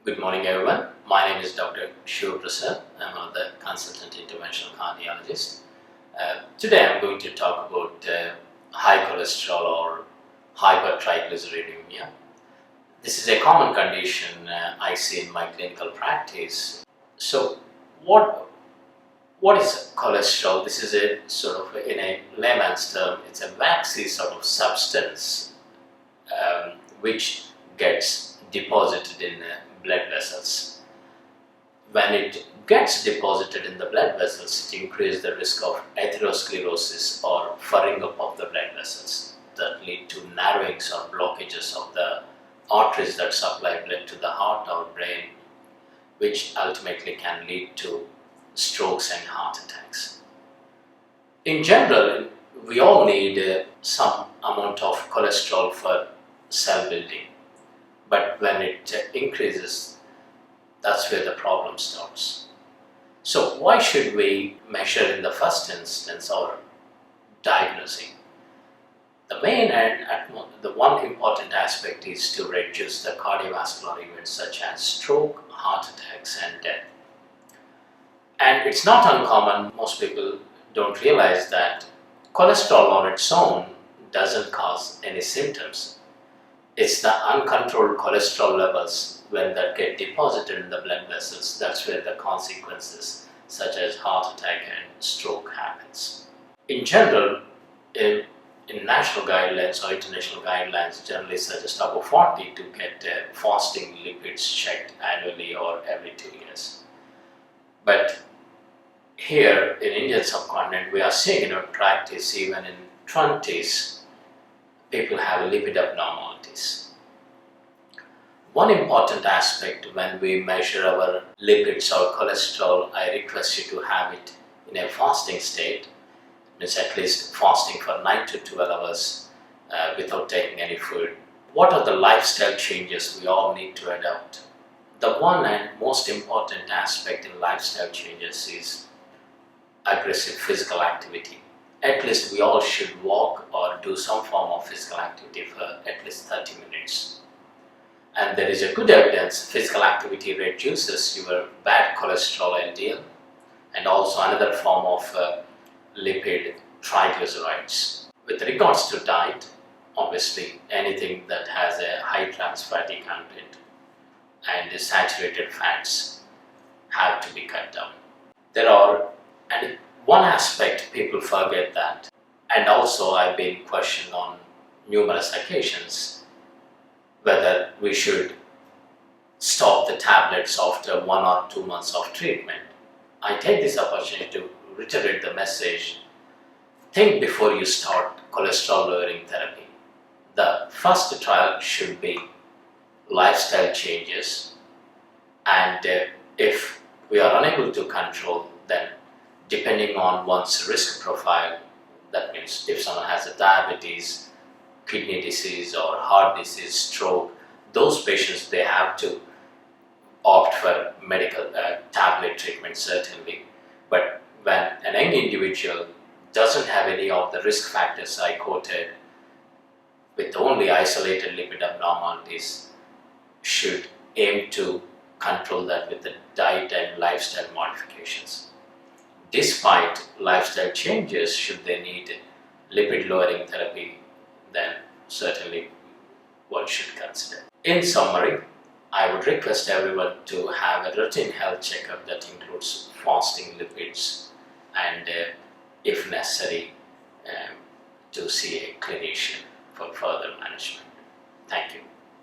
Good morning everyone. My name is Dr. Shiva Prasad. I'm one of the consultant interventional cardiologist. Today I'm going to talk about high cholesterol or hypertriglyceridemia. This is a common condition I see in my clinical practice. So what is cholesterol? This is a sort of, in a layman's term, it's a waxy sort of substance which gets deposited in blood vessels. When it gets deposited in the blood vessels, it increases the risk of atherosclerosis or furring up of the blood vessels that lead to narrowings or blockages of the arteries that supply blood to the heart or brain, which ultimately can lead to strokes and heart attacks. In general, we all need some amount of cholesterol for cell building, but when it increases, that's where the problem starts. So why should we measure in the first instance or diagnosing? The main and the one important aspect is to reduce the cardiovascular events such as stroke, heart attacks and death. And it's not uncommon, most people don't realize that cholesterol on its own doesn't cause any symptoms. It's the uncontrolled cholesterol levels when that get deposited in the blood vessels, that's where the consequences such as heart attack and stroke happens. In general, in national guidelines or international guidelines generally suggest above 40 to get fasting lipids checked annually or every 2 years. But here in Indian subcontinent, we are seeing in our practice even in 20s, people have lipid abnormalities. One important aspect when we measure our lipids or cholesterol, I request you to have it in a fasting state, means at least fasting for 9 to 12 hours without taking any food. What are the lifestyle changes we all need to adopt? The one and most important aspect in lifestyle changes is aggressive physical activity. At least we all should walk or do some form of physical activity for at least 30 minutes. And there is a good evidence physical activity reduces your bad cholesterol LDL and also another form of lipid triglycerides. With regards to diet, obviously anything that has a high trans fatty content and saturated fats have to be cut down. And one aspect people forget that, and also I've been questioned on numerous occasions whether we should stop the tablets after 1 or 2 months of treatment. I take this opportunity to reiterate the message: think before you start cholesterol lowering therapy. The first trial should be lifestyle changes, and if we are unable to control, then depending on one's risk profile, that means if someone has a diabetes, kidney disease or heart disease, stroke, those patients, they have to opt for medical tablet treatment certainly. But when an young individual doesn't have any of the risk factors I quoted, with only isolated lipid abnormalities, should aim to control that with the diet and lifestyle modifications. Despite lifestyle changes, should they need lipid lowering therapy, then certainly one should consider. In summary, I would request everyone to have a routine health checkup that includes fasting lipids and if necessary to see a clinician for further management. Thank you.